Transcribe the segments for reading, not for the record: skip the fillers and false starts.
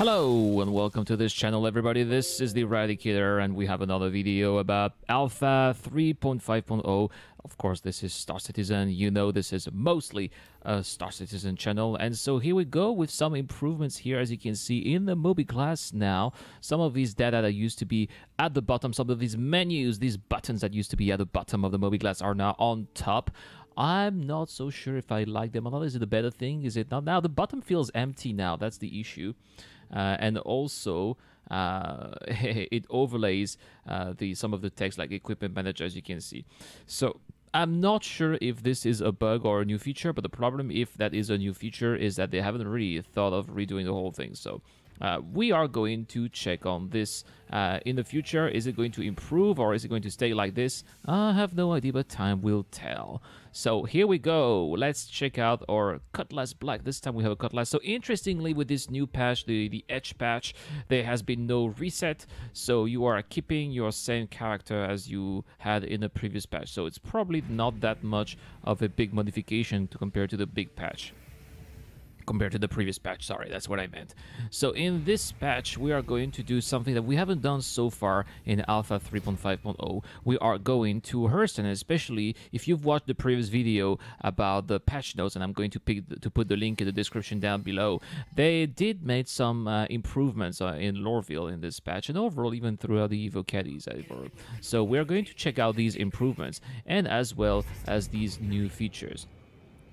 Hello and welcome to this channel, everybody. This is the Eradicator and we have another video about Alpha 3.5.0. Of course, this is Star Citizen. You know this is mostly a Star Citizen channel. And so here we go with some improvements here, as you can see in the MobiGlas now. Some of these data that used to be at the bottom, some of these menus, these buttons that used to be at the bottom of the MobiGlas are now on top. I'm not so sure if I like them or not. Is it a better thing? Is it not? Now the bottom feels empty now. That's the issue. And also it overlays some of the text like equipment manager, as you can see. So I'm not sure if this is a bug or a new feature, but the problem if that is a new feature is that they haven't really thought of redoing the whole thing. So we are going to check on this in the future. Is it going to improve or is it going to stay like this? I have no idea, but time will tell. So here we go. Let's check out our Cutlass Black. This time we have a Cutlass. So interestingly, with this new patch, the Edge patch, there has been no reset. So you are keeping your same character as you had in the previous patch. So it's probably not that much of a big modification to compare to the big patch. Compared to the previous patch, sorry, that's what I meant. So in this patch, we are going to do something that we haven't done so far in Alpha 3.5.0. We are going to Hurston, especially if you've watched the previous video about the patch notes, and I'm going to put the link in the description down below. They did make some improvements in Lorville in this patch, and overall even throughout the Evo caddies. So we're going to check out these improvements, and as well as these new features.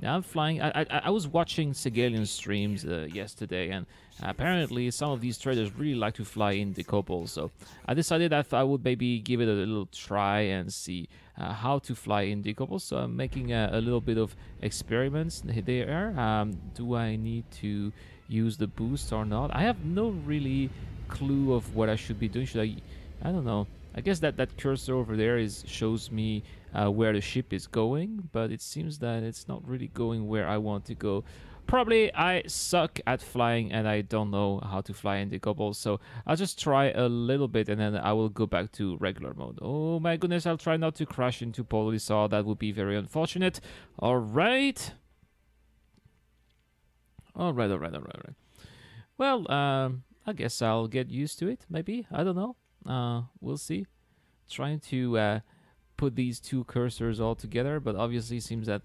Now I'm flying. I was watching Segalian streams yesterday, and apparently some of these traders really like to fly in decouple. So I decided that I would maybe give it a little try and see how to fly in decouple. So I'm making a little bit of experiments there. Do I need to use the boost or not? I have no really clue of what I should be doing. Should I don't know. I guess that cursor over there shows me where the ship is going, but it seems that it's not really going where I want to go. Probably I suck at flying and I don't know how to fly in decouple, so I'll just try a little bit and then I will go back to regular mode. Oh my goodness, I'll try not to crash into Polysaur. That would be very unfortunate. Alright. Alright. Well, I guess I'll get used to it, maybe. I don't know. We'll see. Trying to put these two cursors all together, but obviously it seems that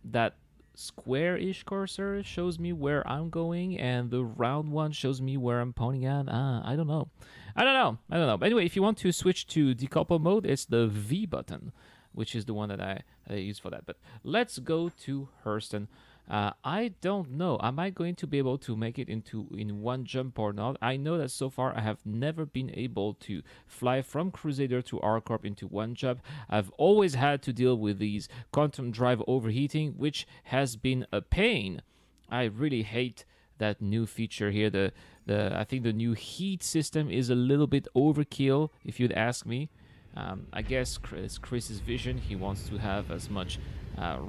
that square-ish cursor shows me where I'm going, and the round one shows me where I'm pointing at. I don't know. But anyway, if you want to switch to decouple mode, it's the V button, which is the one that I use for that. But let's go to Hurston. I don't know. Am I going to be able to make it in one jump or not? I know that so far I have never been able to fly from Crusader to R-Corp into one jump. I've always had to deal with these quantum drive overheating, which has been a pain. I really hate that new feature here. I think the new heat system is a little bit overkill, if you'd ask me. I guess it's Chris's vision. He wants to have as much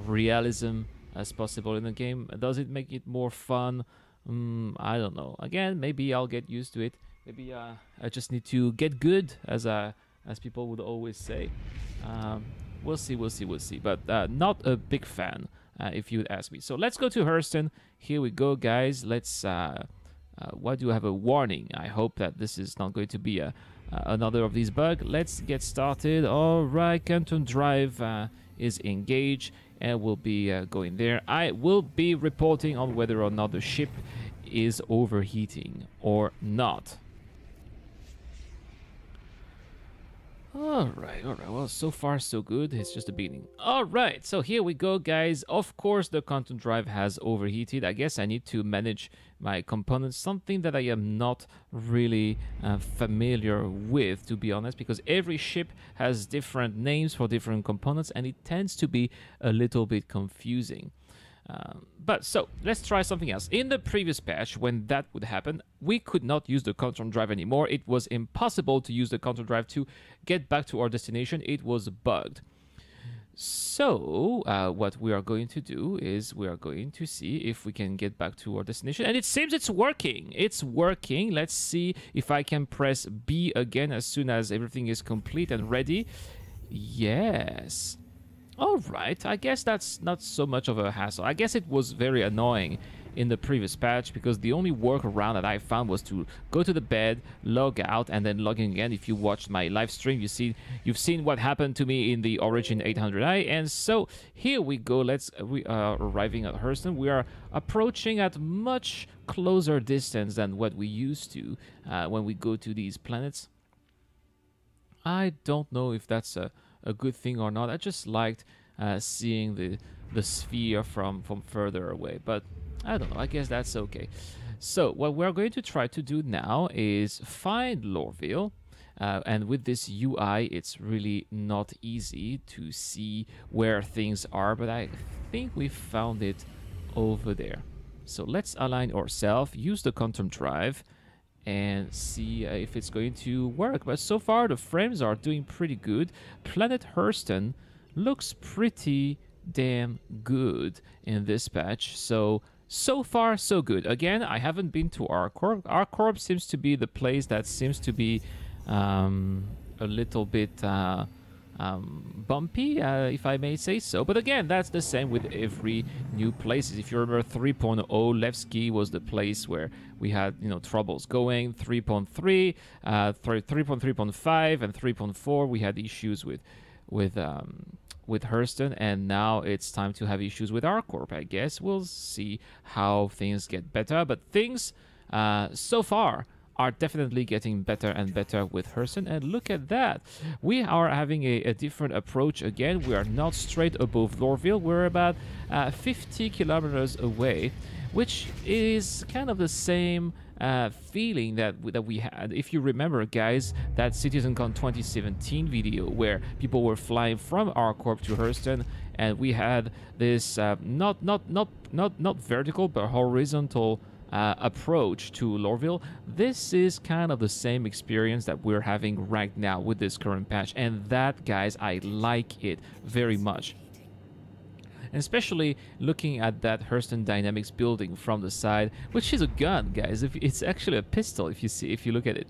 realism as possible in the game. Does it make it more fun? I don't know. Again, maybe I'll get used to it. Maybe I just need to get good, as people would always say. We'll see. But not a big fan, if you'd ask me. So let's go to Hurston. Here we go, guys. Let's. Why do I have a warning? I hope that this is not going to be another of these bugs. Let's get started. All right, Quantum Drive is engaged. And we'll be going there. I will be reporting on whether or not the ship is overheating or not. Alright. Well, so far so good. It's just the beginning. Alright, so here we go, guys. Of course, the quantum drive has overheated. I guess I need to manage my components, something that I am not really familiar with, to be honest, because every ship has different names for different components, and it tends to be a little bit confusing. But so let's try something else. In the previous patch, when that would happen, we could not use the quantum drive anymore. It was impossible to use the quantum drive to get back to our destination. It was bugged. So what we are going to do is we are going to see if we can get back to our destination, and it seems it's working. Let's see if I can press B again as soon as everything is complete and ready. Yes. All right, I guess that's not so much of a hassle. I guess it was very annoying in the previous patch, because the only workaround that I found was to go to the bed, log out, and then log in again. If you watched my live stream, you've seen what happened to me in the Origin 800i. And so here we go. We are arriving at Hurston. We are approaching at much closer distance than what we used to when we go to these planets. I don't know if that's a good thing or not. I just liked seeing the sphere from further away, but I don't know. I guess that's okay. So what we're going to try to do now is find Lorville. And with this UI, it's really not easy to see where things are, but I think we found it over there. So let's align ourselves, use the quantum drive, and see if it's going to work. But so far, the frames are doing pretty good. Planet Hurston looks pretty damn good in this patch. So far, so good. Again, I haven't been to ArcCorp. ArcCorp seems to be the place that seems to be a little bit bumpy, if I may say so. But again, that's the same with every new places. If you remember 3.0, Levski was the place where we had, you know, troubles going. 3.3, 3.5, and 3.4, we had issues with Hurston, and now it's time to have issues with ArcCorp. I guess we'll see how things get better, but things so far are definitely getting better and better with Hurston. And look at that, we are having a different approach again. We are not straight above Lorville. We're about 50 kilometers away, which is kind of the same feeling that we had. If you remember, guys, that CitizenCon 2017 video where people were flying from ArcCorp to Hurston, and we had this not vertical but horizontal approach to Lorville. This is kind of the same experience that we're having right now with this current patch, and that, guys, I like it very much. And especially looking at that Hurston Dynamics building from the side, which is a gun, guys. It's actually a pistol if you look at it.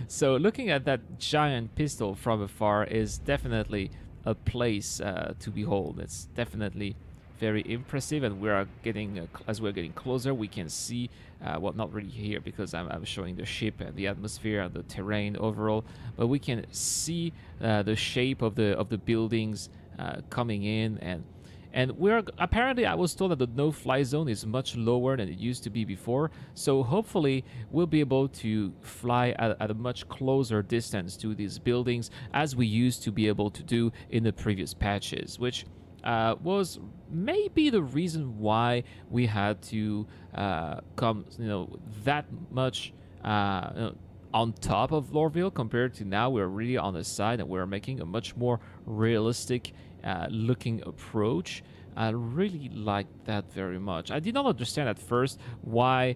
So looking at that giant pistol from afar is definitely a place to behold. It's definitely very impressive, and we are getting as we're getting closer, we can see well, not really here because I'm showing the ship and the atmosphere and the terrain overall, but we can see the shape of the buildings coming in, and we're apparently, I was told that the no-fly zone is much lower than it used to be before, so hopefully we'll be able to fly at a much closer distance to these buildings as we used to be able to do in the previous patches, which was maybe the reason why we had to come, you know, that much on top of Lorville compared to now. We're really on the side, and we're making a much more realistic looking approach. I really like that very much. I did not understand at first why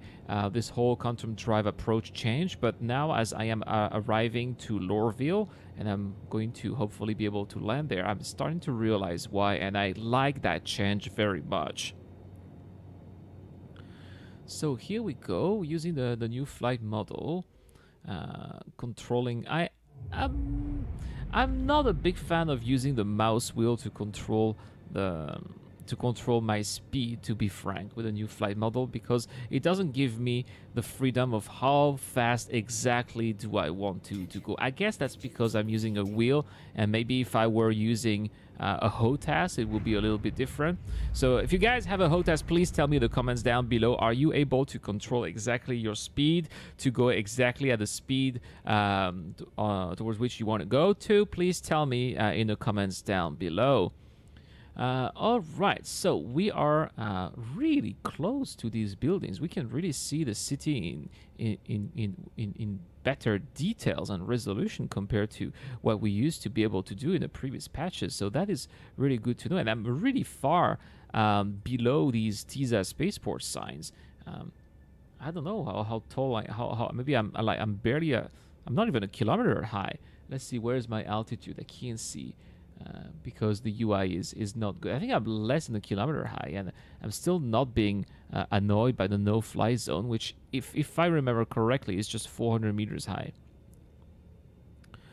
this whole quantum drive approach changed, but now as I am arriving to Lorville and I'm going to hopefully be able to land there, I'm starting to realize why, and I like that change very much. So here we go, using the new flight model, controlling. I'm not a big fan of using the mouse wheel to control my speed, to be frank, with a new flight model, because it doesn't give me the freedom of how fast exactly do I want to go. I guess that's because I'm using a wheel, and maybe if I were using a HOTAS, it will be a little bit different. So if you guys have a HOTAS, please tell me in the comments down below. Are you able to control exactly your speed, to go exactly at the speed towards which you want to go to? Please tell me in the comments down below. All right, so we are really close to these buildings. We can really see the city in better details and resolution compared to what we used to be able to do in the previous patches. So that is really good to know. And I'm really far below these TISA spaceport signs. I don't know how tall maybe I'm barely I'm not even a kilometer high. Let's see, where's my altitude? I can't see. Because the UI is not good. I think I'm less than a kilometer high, and I'm still not being annoyed by the no-fly zone, which, if I remember correctly, is just 400 meters high.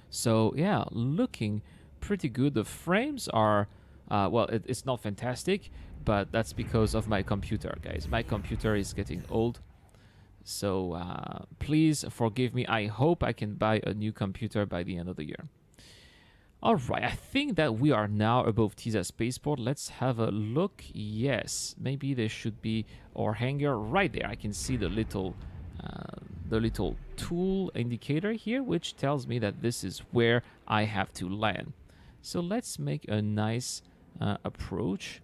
So yeah, looking pretty good. The frames are Well, it's not fantastic, but that's because of my computer, guys. My computer is getting old, so please forgive me. I hope I can buy a new computer by the end of the year. All right, I think that we are now above Tisa Spaceport. Let's have a look. Yes, maybe there should be our hangar right there. I can see the little tool indicator here, which tells me that this is where I have to land. So let's make a nice approach.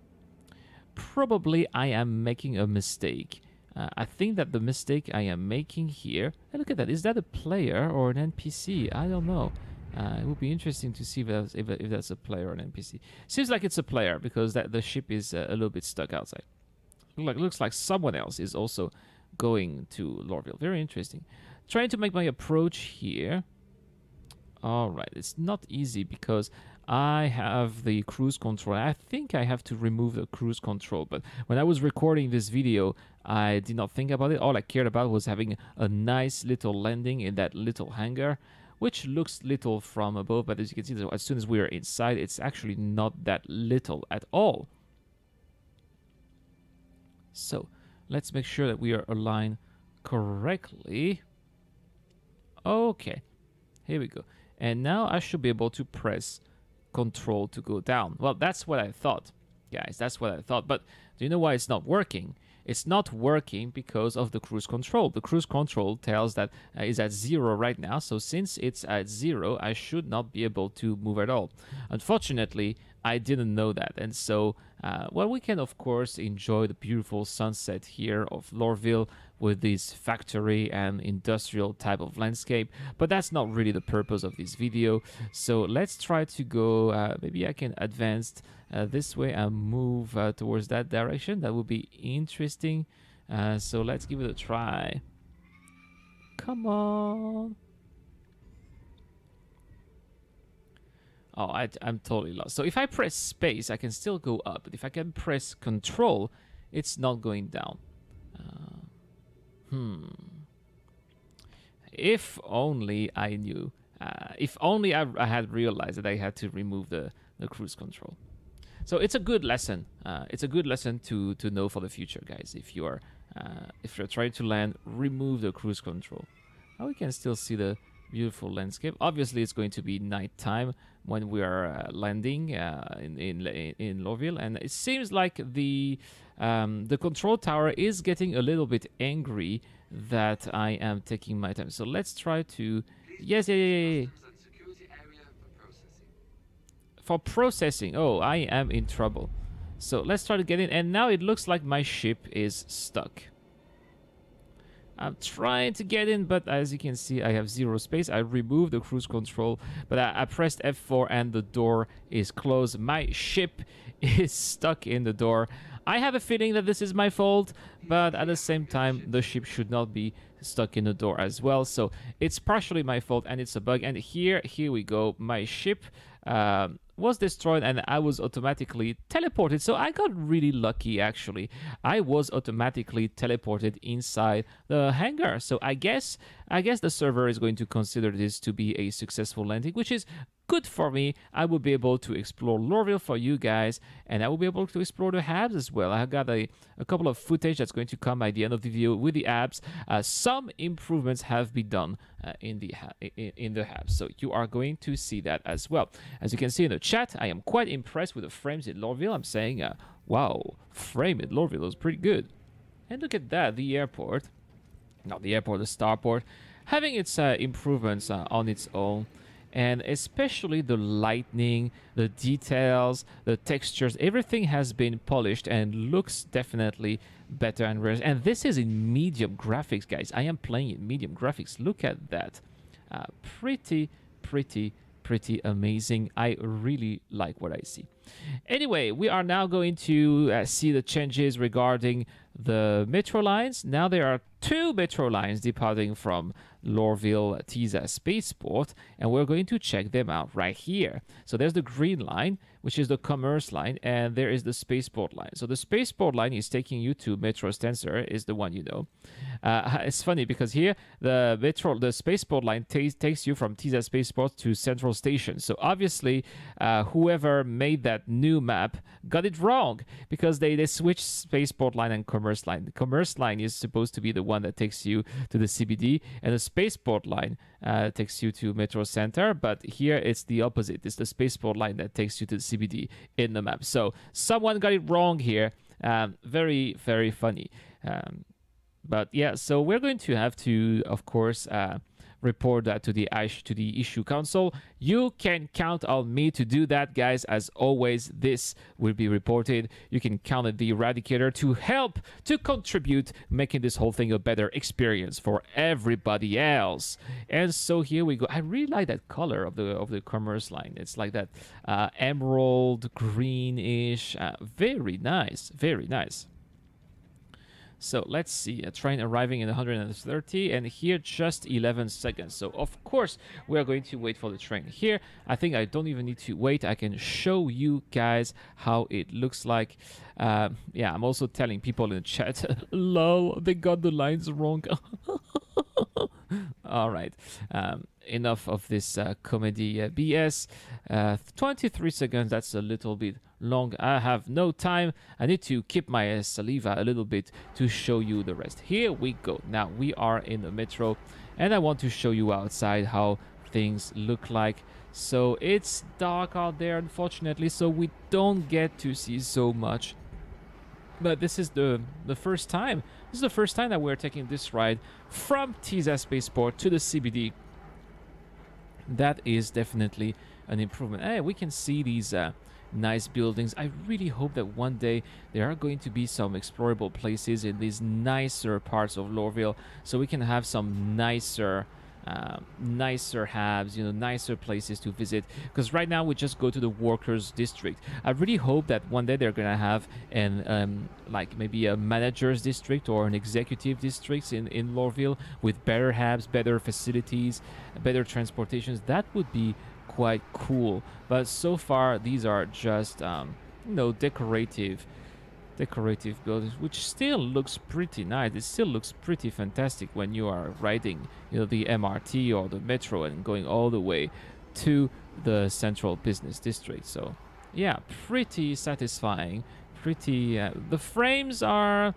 Probably I am making a mistake. I think that the mistake I am making here... Hey, look at that. Is that a player or an NPC? I don't know. It would be interesting to see if that's a player or an NPC. Seems like it's a player because the ship is a little bit stuck outside. Looks like someone else is also going to Lorville. Very interesting. Trying to make my approach here. All right, it's not easy because I have the cruise control. I think I have to remove the cruise control, but when I was recording this video, I did not think about it. All I cared about was having a nice little landing in that little hangar, which looks little from above, but as you can see, as soon as we are inside, it's actually not that little at all. So let's make sure that we are aligned correctly. Okay, here we go. And now I should be able to press Control to go down. Well, that's what I thought, guys. That's what I thought. But do you know why it's not working? It's not working because of the cruise control. The cruise control tells that is at 0 right now. So since it's at 0, I should not be able to move at all. Unfortunately, I didn't know that. And so, well, we can, of course, enjoy the beautiful sunset here of Lorville with this factory and industrial type of landscape. But that's not really the purpose of this video. So let's try to go, maybe I can advance this way and move towards that direction. That would be interesting. So let's give it a try. Come on. Oh, I'm totally lost. So if I press space, I can still go up. But if I can press control, it's not going down. If only I knew. If only I had realized that I had to remove the cruise control. So it's a good lesson. It's a good lesson to know for the future, guys. If you're trying to land, remove the cruise control. Now we can still see the beautiful landscape. Obviously, it's going to be nighttime when we are landing in Lorville, and it seems like the control tower is getting a little bit angry that I am taking my time. So let's try to... Yes, yeah. For processing. Oh, I am in trouble. So let's try to get in. And now it looks like my ship is stuck. I'm trying to get in, but as you can see, I have 0 space. I removed the cruise control, but I pressed F4 and the door is closed. My ship is stuck in the door. I have a feeling that this is my fault, but at the same time, the ship should not be stuck in the door as well. So it's partially my fault and it's a bug. And here we go. My ship was destroyed and I was automatically teleported. So I got really lucky, actually. I was automatically teleported inside the hangar. So I guess the server is going to consider this to be a successful landing, which is good for me. I will be able to explore Lorville for you guys, and I will be able to explore the hubs as well. I got a couple of footage that's going to come by the end of the video with the hubs. Some improvements have been done in the hubs, so you are going to see that as well. As you can see in the chat, I am quite impressed with the frames in Lorville. I'm saying, wow, frame in Lorville is pretty good. And look at that, the airport, not the airport, the starport, having its improvements on its own. And especially the lighting, the details, the textures, everything has been polished and looks definitely better and rare. And this is in medium graphics, guys. I am playing in medium graphics. Look at that. Pretty amazing. I really like what I see. Anyway, we are now going to see the changes regarding the metro lines. Now there are two metro lines departing from Lorville Tisa Spaceport, and we're going to check them out right here. So there's the green line, which is the commerce line, and there is the spaceport line. So the spaceport line is taking you to Metro Stancer, is the one you know. It's funny because here the spaceport line takes you from Tisa Spaceport to Central Station. So obviously, whoever made that new map got it wrong because they switched spaceport line and commerce line. The commerce line is supposed to be the one that takes you to the CBD, and the spaceport line takes you to Metro Center, but here it's the opposite. It's the spaceport line that takes you to the CBD in the map. So someone got it wrong here. Very, very funny. But yeah, so we're going to have to, of course, report that to the issue council. You can count on me to do that, guys. As always, this will be reported. You can count on the Eradicator to help, to contribute, making this whole thing a better experience for everybody else. And so here we go. I really like that color of the commerce line. It's like that emerald greenish. Very nice, very nice. So let's see, a train arriving in 130, and here just 11 seconds. So of course we are going to wait for the train here. I think I don't even need to wait. I can show you guys how it looks like. Yeah, I'm also telling people in the chat, lol, they got the lines wrong. All right, enough of this comedy BS. 23 seconds, that's a little bit long. I have no time. I need to keep my saliva a little bit to show you the rest. Here we go. Now we are in the metro, and I want to show you outside how things look like. So it's dark out there, unfortunately, so we don't get to see so much. But this is the first time. This is the first time that we're taking this ride from Tisa Spaceport to the CBD. That is definitely an improvement. Hey, we can see these nice buildings. I really hope that one day there are going to be some explorable places in these nicer parts of Lorville, so we can have some nicer hubs, you know, nicer places to visit, because right now we just go to the workers district. I really hope that one day they're gonna have an like maybe a manager's district or an executive district in Lorville with better hubs, better facilities, better transportations. That would be quite cool. But so far these are just you know, decorative buildings, which still looks pretty nice. It still looks pretty fantastic when you are riding, you know, the MRT or the metro and going all the way to the central business district. So yeah, pretty satisfying. Pretty the frames are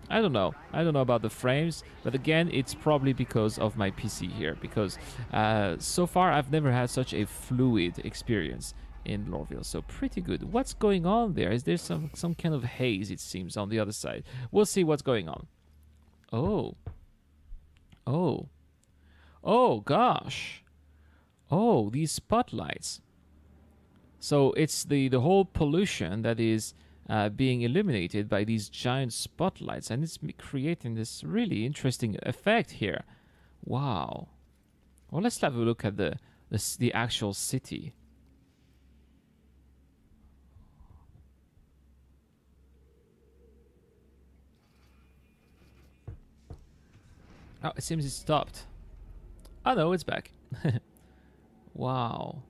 I don't know about the frames, but again, it's probably because of my PC here, because so far I've never had such a fluid experience in Lorville. So pretty good. What's going on there? Is there some kind of haze, it seems, on the other side? We'll see what's going on. Oh gosh. Oh, these spotlights. So it's the whole pollution that is being eliminated by these giant spotlights, and it's creating this really interesting effect here. Wow. Well, let's have a look at the actual city. Oh, it seems it stopped. Oh no, it's back. Wow.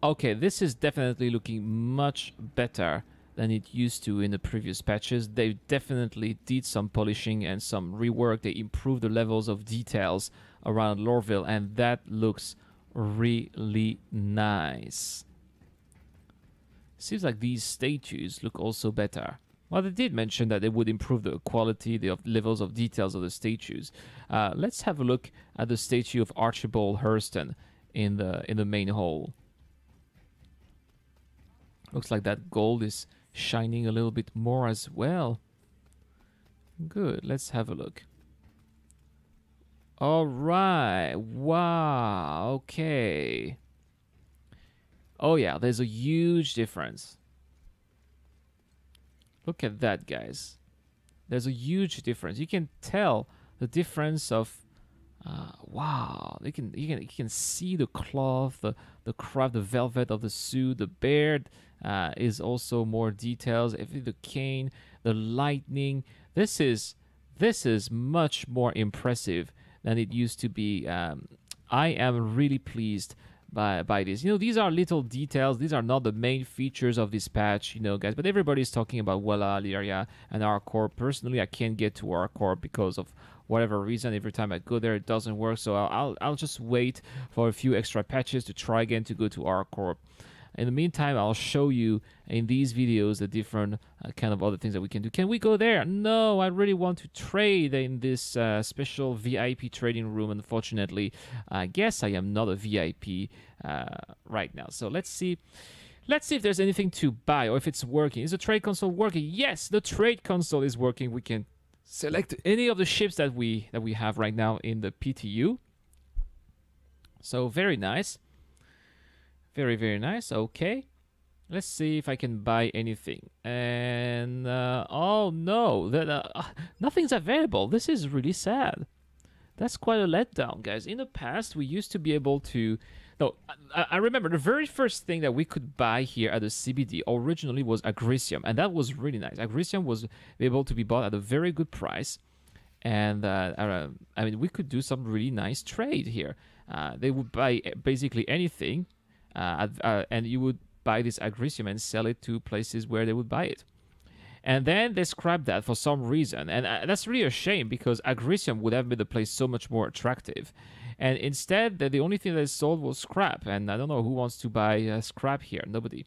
Okay, this is definitely looking much better than it used to in the previous patches. They definitely did some polishing and some rework. They improved the levels of details around Lorville, and that looks really nice. Seems like these statues look also better. Well, they did mention that they would improve the quality, the levels of details of the statues. Let's have a look at the statue of Archibald Hurston in the main hall. Looks like that gold is shining a little bit more as well. Good. Let's have a look. All right. Wow. Okay. Oh yeah, there's a huge difference. Look at that, guys. There's a huge difference. You can tell the difference of wow. You can see the cloth, the craft, the velvet of the suit. The beard is also more details. Everything, the cane, the lightning. This is much more impressive than it used to be. I am really pleased by this. You know, these are little details. These are not the main features of this patch, you know, guys. But everybody's talking about Wella, Lyria, and R-Core. Personally, I can't get to R-Core because of whatever reason. Every time I go there, it doesn't work. So I'll just wait for a few extra patches to try again to go to R-Core. In the meantime, I'll show you in these videos the different kind of other things that we can do. Can we go there? No, I really want to trade in this special VIP trading room. Unfortunately, I guess I am not a VIP right now. So let's see. Let's see if there's anything to buy or if it's working. Is the trade console working? Yes, the trade console is working. We can select any of the ships that we have right now in the PTU. So very nice. Very, very nice. Okay. Let's see if I can buy anything. And, oh no, nothing's available. This is really sad. That's quite a letdown, guys. In the past, we used to be able to... No, I remember the very first thing that we could buy here at the CBD originally was Agricium. And that was really nice. Agricium was able to be bought at a very good price. And, I mean, we could do some really nice trade here. They would buy basically anything. And you would buy this Agricium and sell it to places where they would buy it. And then they scrapped that for some reason. And that's really a shame because Agricium would have made the place so much more attractive. And instead, the only thing they sold was scrap. And I don't know who wants to buy scrap here. Nobody.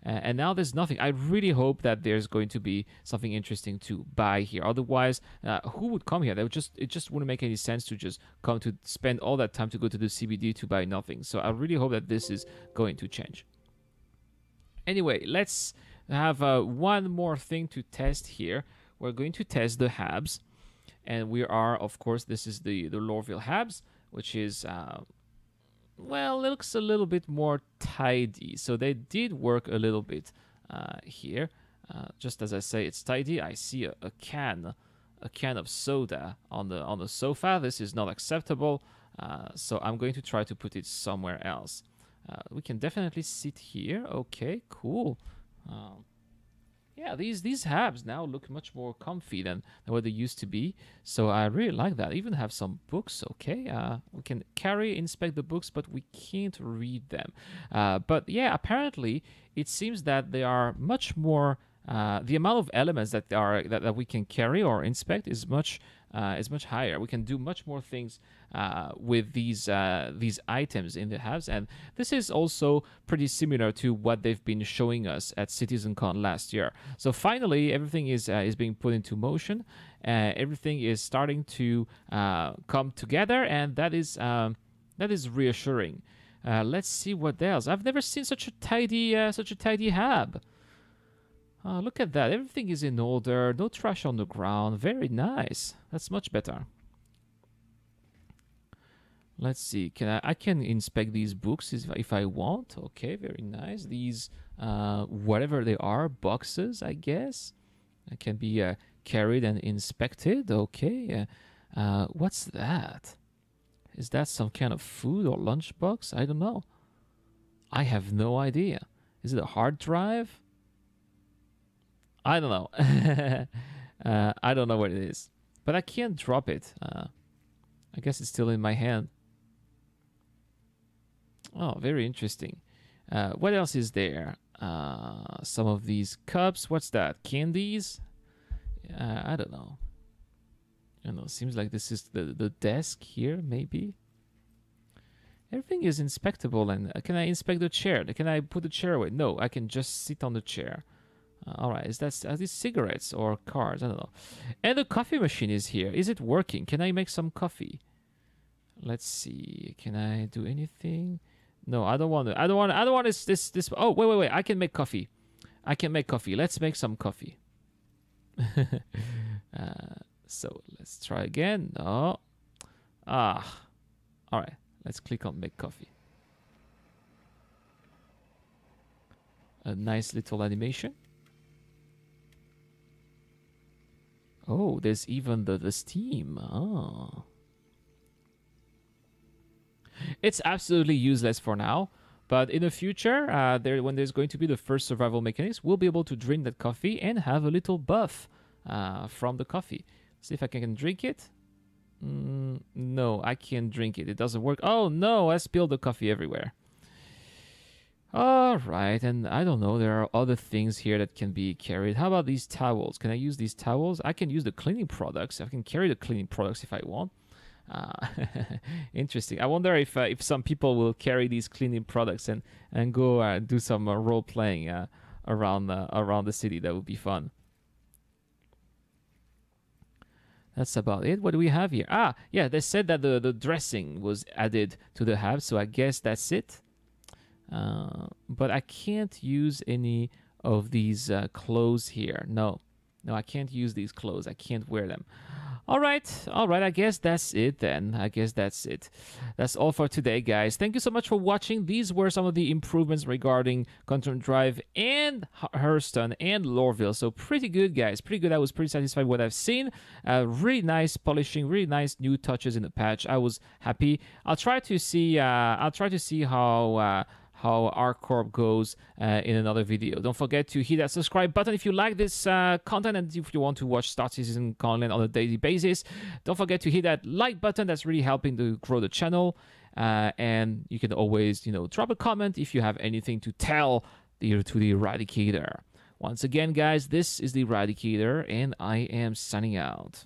And now there's nothing. I really hope that there's going to be something interesting to buy here. Otherwise, who would come here? It just wouldn't make any sense to just come to spend all that time to go to the CBD to buy nothing. So I really hope that this is going to change. Anyway, let's have one more thing to test here. We're going to test the hubs. And we are, of course, this is the Lorville hubs, which is... well, it looks a little bit more tidy. So they did work a little bit here. Just as I say, it's tidy. I see a can of soda on the sofa. This is not acceptable. So I'm going to try to put it somewhere else. We can definitely sit here. Okay, cool. Yeah, these hubs now look much more comfy than what they used to be. So I really like that. I even have some books, okay? We can inspect the books, but we can't read them. But yeah, apparently it seems that they are much more... the amount of elements that we can carry or inspect is much higher. We can do much more things with these items in the hubs, and this is also pretty similar to what they've been showing us at CitizenCon last year. So finally, everything is being put into motion. Everything is starting to come together, and that is reassuring. Let's see what else. I've never seen such a tidy hub. Look at that. Everything is in order. No trash on the ground. Very nice. That's much better. Let's see. I can inspect these books if I want. Okay, very nice. These, whatever they are, boxes, I guess. Can be carried and inspected. Okay. What's that? Is that some kind of food or lunchbox? I don't know. I have no idea. Is it a hard drive? I don't know. I don't know what it is. But I can't drop it. I guess it's still in my hand. Oh, very interesting. What else is there? Some of these cups. What's that? Candies? I don't know. I don't know. Seems like this is the desk here, maybe. Everything is inspectable. And can I inspect the chair? Can I put the chair away? No, I can just sit on the chair. All right, are these cigarettes or cars? I don't know. And the coffee machine is here. Is it working? Can I make some coffee? Let's see. Can I do anything? No, I don't want to. I don't want this. Oh, wait. I can make coffee. Let's make some coffee. So let's try again. No. All right. Let's click on make coffee. A nice little animation. Oh, there's even the steam. Oh. It's absolutely useless for now, But in the future, when there's going to be the first survival mechanics, we'll be able to drink that coffee and have a little buff from the coffee. See if I can drink it. No, I can't drink it. It doesn't work. Oh no, I spilled the coffee everywhere. All right, and I don't know, there are other things here that can be carried. How about these towels? Can I use these towels? I can use the cleaning products. I can carry the cleaning products if I want. Interesting. I wonder if some people will carry these cleaning products and go do some role playing around the city. That would be fun. That's about it. What do we have here? Ah, yeah, they said that the dressing was added to the hub, so I guess that's it. But I can't use any of these clothes here. No, I can't use these clothes. I can't wear them. All right. I guess that's it then. That's all for today, guys. Thank you so much for watching. These were some of the improvements regarding Control Drive and Hurston and Lorville. So pretty good, guys. Pretty good. I was pretty satisfied with what I've seen. Really nice polishing. Really nice new touches in the patch. I was happy. I'll try to see how ArcCorp goes in another video. Don't forget to hit that subscribe button if you like this content and if you want to watch Star Citizen content on a daily basis. Don't forget to hit that like button. That's really helping to grow the channel. And you can always, drop a comment if you have anything to tell to the Eradicator. Once again, guys, this is the Eradicator, and I am signing out.